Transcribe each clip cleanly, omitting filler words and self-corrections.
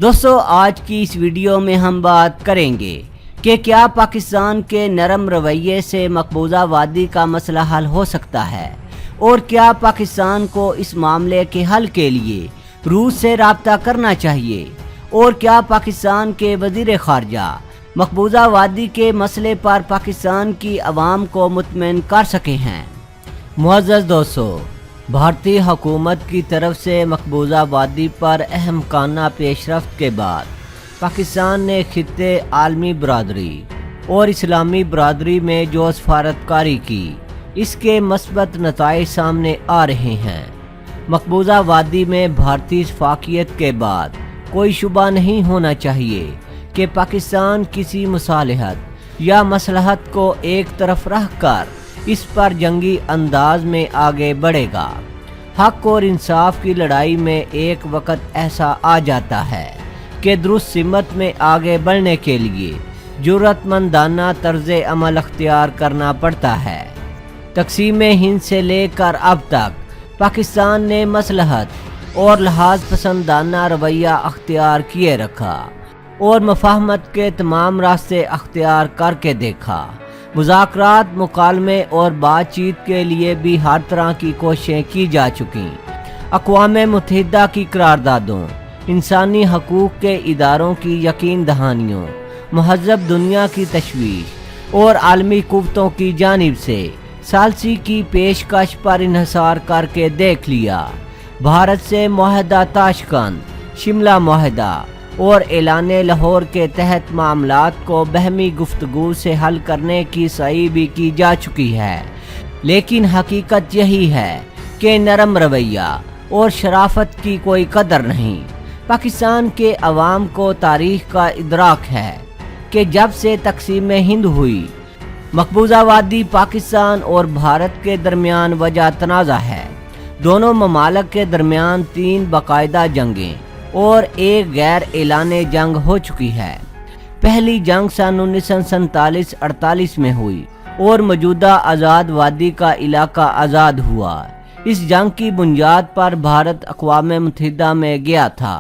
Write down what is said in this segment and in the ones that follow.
دوستو آج کی اس ویڈیو میں ہم بات کریں گے کہ کیا پاکستان کے نرم رویے سے مقبوضہ وادی کا مسئلہ حل ہو سکتا ہے، اور کیا پاکستان کو اس معاملے کے حل کے لیے روس سے رابطہ کرنا چاہیے، اور کیا پاکستان کے وزیر خارجہ مقبوضہ وادی کے مسئلے پر پاکستان کی عوام کو مطمئن کر سکے ہیں۔ معزز دوستو، بھارتی حکومت کی طرف سے مقبوضہ وادی پر اہم کانہ پیش رفت کے بعد پاکستان نے خطے، عالمی برادری اور اسلامی برادری میں جو سفارتکاری کی، اس کے مثبت نتائج سامنے آ رہے ہیں۔ مقبوضہ وادی میں بھارتی شفافیت کے بعد کوئی شبہ نہیں ہونا چاہیے کہ پاکستان کسی مصالحت یا مصلحت کو ایک طرف رکھ کر اس پر جنگی انداز میں آگے بڑھے گا۔ حق اور انصاف کی لڑائی میں ایک وقت ایسا آ جاتا ہے کہ درست سمت میں آگے بڑھنے کے لیے جرأت مندانہ طرز عمل اختیار کرنا پڑتا ہے۔ تقسیم ہند سے لے کر اب تک پاکستان نے مصلحت اور لحاظ پسندانہ رویہ اختیار کیے رکھا اور مفاہمت کے تمام راستے اختیار کر کے دیکھا۔ مذاکرات، مکالمے اور بات چیت کے لیے بھی ہر طرح کی کوششیں کی جا چکیں۔ اقوام متحدہ کی قراردادوں، انسانی حقوق کے اداروں کی یقین دہانیوں، مہذب دنیا کی تشویش اور عالمی قوتوں کی جانب سے ثالثی کی پیشکش پر انحصار کر کے دیکھ لیا۔ بھارت سے معاہدہ تاشقند، شملہ معاہدہ اور اعلان لاہور کے تحت معاملات کو باہمی گفتگو سے حل کرنے کی سعی بھی کی جا چکی ہے، لیکن حقیقت یہی ہے کہ نرم رویہ اور شرافت کی کوئی قدر نہیں۔ پاکستان کے عوام کو تاریخ کا ادراک ہے کہ جب سے تقسیم ہند ہوئی، مقبوضہ وادی پاکستان اور بھارت کے درمیان وجہ تنازع ہے۔ دونوں ممالک کے درمیان 3 باقاعدہ جنگیں اور ایک غیر اعلانیہ جنگ ہو چکی ہے۔ پہلی جنگ سن 1947-48 میں ہوئی اور موجودہ آزاد وادی کا علاقہ آزاد ہوا۔ اس جنگ کی بنیاد پر بھارت اقوام متحدہ میں گیا تھا،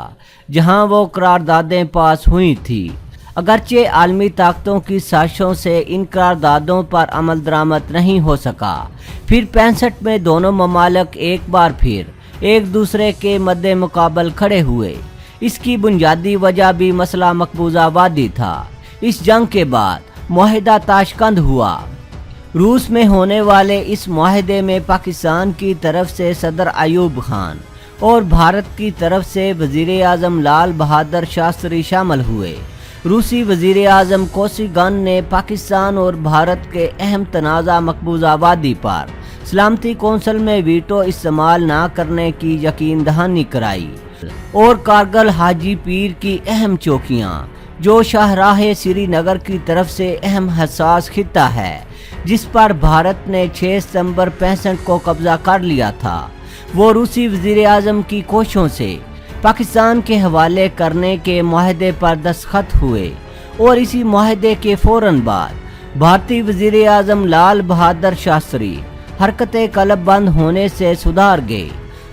جہاں وہ قراردادیں پاس ہوئی تھیں۔ اگرچہ عالمی طاقتوں کی سازشوں سے ان قراردادوں پر عمل درآمد نہیں ہو سکا، پھر 65 میں دونوں ممالک ایک بار پھر ایک دوسرے کے مد مقابل کھڑے ہوئے۔ اس کی بنیادی وجہ بھی مسئلہ مقبوضہ وادی تھا۔ اس جنگ کے بعد معاہدہ تاشقند ہوا۔ روس میں ہونے والے اس معاہدے میں پاکستان کی طرف سے صدر ایوب خان اور بھارت کی طرف سے وزیر اعظم لال بہادر شاستری شامل ہوئے۔ روسی وزیر اعظم کوسیگن نے پاکستان اور بھارت کے اہم تنازع مقبوضہ وادی پر سلامتی کونسل میں ویٹو استعمال نہ کرنے کی یقین دہانی کرائی، اور کارگل حاجی پیر کی اہم چوکیاں، جو شاہراہ سری نگر کی طرف سے اہم حساس خطہ ہے، جس پر بھارت نے 6 ستمبر 65 کو قبضہ کر لیا تھا، وہ روسی وزیر اعظم کی کوششوں سے پاکستان کے حوالے کرنے کے معاہدے پر دستخط ہوئے، اور اسی معاہدے کے فوراً بعد بھارتی وزیر اعظم لال بہادر شاستری حرکت قلب بند ہونے سے سدھار گئے۔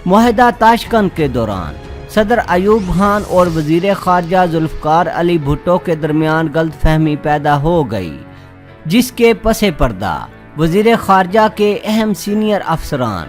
معاہدہ تاشقند کے دوران صدر ایوب خان اور وزیر خارجہ ذوالفقار علی بھٹو کے درمیان غلط فہمی پیدا ہو گئی، جس کے پس پردہ وزیر خارجہ کے اہم سینئر افسران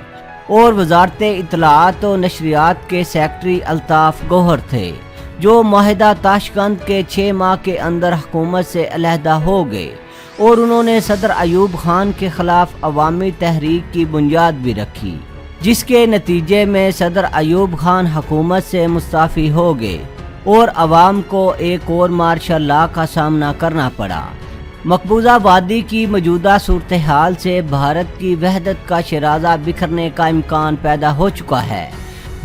اور وزارت اطلاعات و نشریات کے سیکرٹری الطاف گوہر تھے، جو معاہدہ تاشقند کے 6 ماہ کے اندر حکومت سے علیحدہ ہو گئے، اور انہوں نے صدر ایوب خان کے خلاف عوامی تحریک کی بنیاد بھی رکھی، جس کے نتیجے میں صدر ایوب خان حکومت سے مستعفی ہو گئے اور عوام کو ایک اور مارشل لا کا سامنا کرنا پڑا۔ مقبوضہ وادی کی موجودہ صورتحال سے بھارت کی وحدت کا شیرازہ بکھرنے کا امکان پیدا ہو چکا ہے۔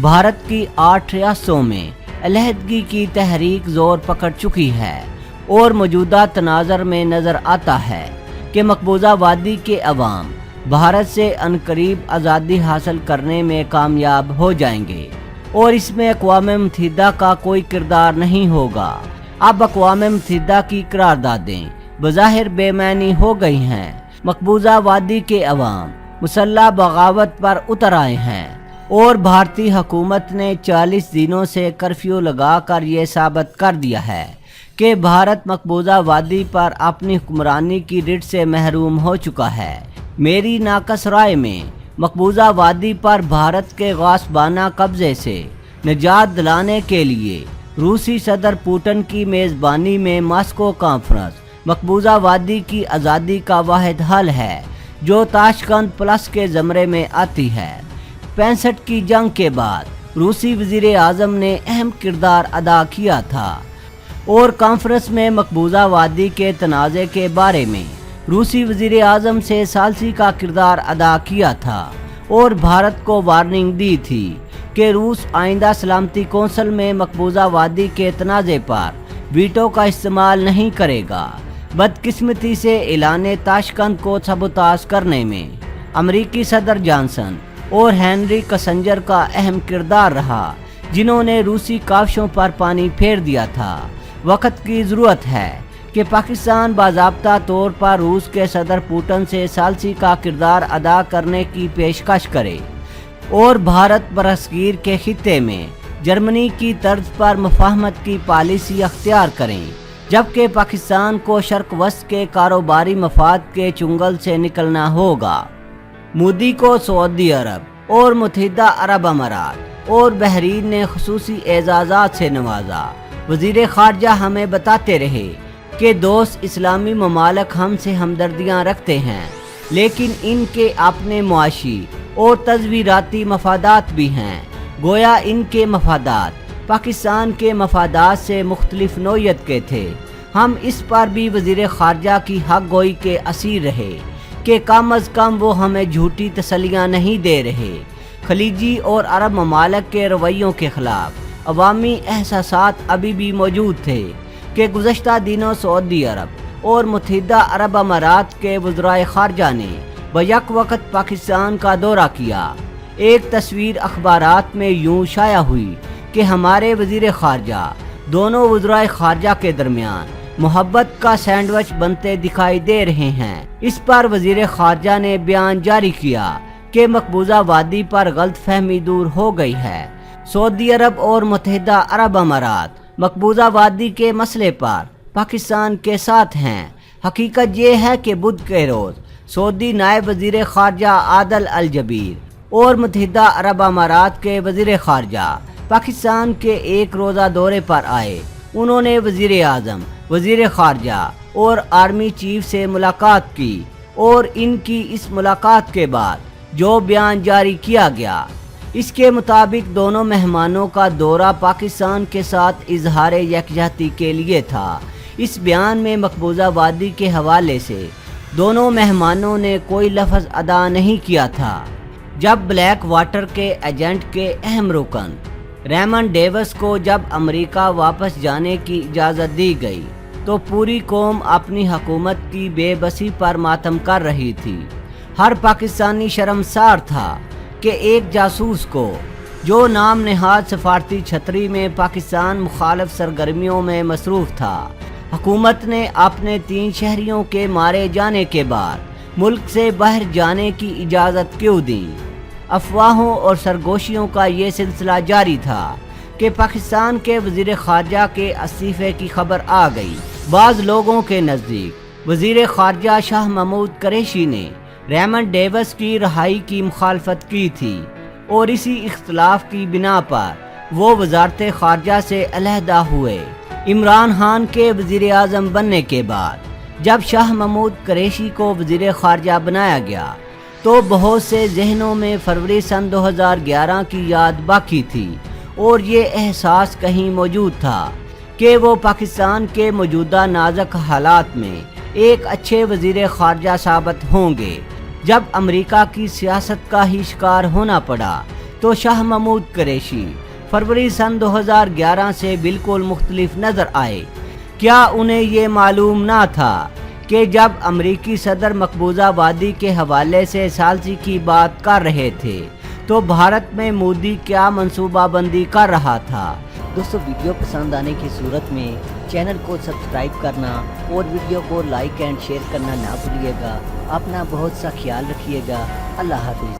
بھارت کی 8 ریاستوں میں علیحدگی کی تحریک زور پکڑ چکی ہے، اور موجودہ تناظر میں نظر آتا ہے کہ مقبوضہ وادی کے عوام بھارت سے عنقریب آزادی حاصل کرنے میں کامیاب ہو جائیں گے، اور اس میں اقوام متحدہ کا کوئی کردار نہیں ہوگا۔ اب اقوام متحدہ کی قراردادیں بظاہر بے معنی ہو گئی ہیں۔ مقبوضہ وادی کے عوام مسلح بغاوت پر اتر آئے ہیں، اور بھارتی حکومت نے 40 دنوں سے کرفیو لگا کر یہ ثابت کر دیا ہے کہ بھارت مقبوضہ وادی پر اپنی حکمرانی کی رٹ سے محروم ہو چکا ہے۔ میری ناقص رائے میں مقبوضہ وادی پر بھارت کے غاصبانہ قبضے سے نجات دلانے کے لیے روسی صدر پوٹن کی میزبانی میں ماسکو کانفرنس مقبوضہ وادی کی آزادی کا واحد حل ہے، جو تاشقند پلس کے زمرے میں آتی ہے۔ 65 کی جنگ کے بعد روسی وزیر اعظم نے اہم کردار ادا کیا تھا اور کانفرنس میں مقبوضہ وادی کے تنازع کے بارے میں روسی وزیر اعظم سے ثالثی کا کردار ادا کیا تھا اور بھارت کو وارننگ دی تھی کہ روس آئندہ سلامتی کونسل میں مقبوضہ وادی کے تنازع پر ویٹو کا استعمال نہیں کرے گا۔ بدقسمتی سے اعلان تاشقند کو سبوتاژ کرنے میں امریکی صدر جانسن اور ہینری کسنجر کا اہم کردار رہا، جنہوں نے روسی کاوشوں پر پانی پھیر دیا تھا۔ وقت کی ضرورت ہے کہ پاکستان باضابطہ طور پر روس کے صدر پوٹن سے ثالثی کا کردار ادا کرنے کی پیشکش کرے اور بھارت برصغیر کے خطے میں جرمنی کی طرز پر مفاہمت کی پالیسی اختیار کریں، جبکہ پاکستان کو شرق وسط کے کاروباری مفاد کے چنگل سے نکلنا ہوگا۔ مودی کو سعودی عرب اور متحدہ عرب امارات اور بحرین نے خصوصی اعزازات سے نوازا۔ وزیر خارجہ ہمیں بتاتے رہے کہ دوست اسلامی ممالک ہم سے ہمدردیاں رکھتے ہیں، لیکن ان کے اپنے معاشی اور تصویراتی مفادات بھی ہیں، گویا ان کے مفادات پاکستان کے مفادات سے مختلف نوعیت کے تھے۔ ہم اس پر بھی وزیر خارجہ کی حق گوئی کے اسیر رہے کہ کم از کم وہ ہمیں جھوٹی تسلیاں نہیں دے رہے۔ خلیجی اور عرب ممالک کے رویوں کے خلاف عوامی احساسات ابھی بھی موجود تھے کہ گزشتہ دنوں سعودی عرب اور متحدہ عرب امارات کے وزرائے خارجہ نے بیک وقت پاکستان کا دورہ کیا۔ ایک تصویر اخبارات میں یوں شائع ہوئی کہ ہمارے وزیر خارجہ دونوں وزرائے خارجہ کے درمیان محبت کا سینڈوچ بنتے دکھائی دے رہے ہیں۔ اس پر وزیر خارجہ نے بیان جاری کیا کہ مقبوضہ وادی پر غلط فہمی دور ہو گئی ہے۔ سعودی عرب اور متحدہ عرب امارات مقبوضہ وادی کے مسئلے پر پاکستان کے ساتھ ہیں۔ حقیقت یہ ہے کہ بدھ کے روز سعودی نائب وزیر خارجہ عادل الجبیر اور متحدہ عرب امارات کے وزیر خارجہ پاکستان کے ایک روزہ دورے پر آئے۔ انہوں نے وزیر اعظم، وزیر خارجہ اور آرمی چیف سے ملاقات کی اور ان کی اس ملاقات کے بعد جو بیان جاری کیا گیا، اس کے مطابق دونوں مہمانوں کا دورہ پاکستان کے ساتھ اظہار یکجہتی کے لیے تھا۔ اس بیان میں مقبوضہ وادی کے حوالے سے دونوں مہمانوں نے کوئی لفظ ادا نہیں کیا تھا۔ جب بلیک واٹر کے ایجنٹ کے اہم رکن ریمنڈ ڈیوس کو جب امریکہ واپس جانے کی اجازت دی گئی تو پوری قوم اپنی حکومت کی بے بسی پر ماتم کر رہی تھی۔ ہر پاکستانی شرمسار تھا کہ ایک جاسوس کو جو نام نہاد سفارتی چھتری میں پاکستان مخالف سرگرمیوں میں مصروف تھا، حکومت نے اپنے 3 شہریوں کے مارے جانے کے بعد ملک سے باہر جانے کی اجازت کیوں دی؟ افواہوں اور سرگوشیوں کا یہ سلسلہ جاری تھا کہ پاکستان کے وزیر خارجہ کے استعفے کی خبر آ گئی۔ بعض لوگوں کے نزدیک وزیر خارجہ شاہ محمود قریشی نے ریمنڈ ڈیوس کی رہائی کی مخالفت کی تھی اور اسی اختلاف کی بنا پر وہ وزارت خارجہ سے علیحدہ ہوئے۔ عمران خان کے وزیر اعظم بننے کے بعد جب شاہ محمود قریشی کو وزیر خارجہ بنایا گیا تو بہت سے ذہنوں میں فروری سن 2011 کی یاد باقی تھی اور یہ احساس کہیں موجود تھا کہ وہ پاکستان کے موجودہ نازک حالات میں ایک اچھے وزیر خارجہ ثابت ہوں گے۔ جب امریکہ کی سیاست کا ہی شکار ہونا پڑا تو شاہ محمود قریشی فروری سن 2011 سے بالکل مختلف نظر آئے۔ کیا انہیں یہ معلوم نہ تھا کہ جب امریکی صدر مقبوضہ وادی کے حوالے سے ثالثی کی بات کر رہے تھے تو بھارت میں مودی کیا منصوبہ بندی کر رہا تھا؟ دوستو، ویڈیو پسند آنے کی صورت میں چینل کو سبسکرائب کرنا اور ویڈیو کو لائک اینڈ شیئر کرنا نہ بھولیے گا۔ اپنا بہت سا خیال رکھیے گا۔ اللہ حافظ۔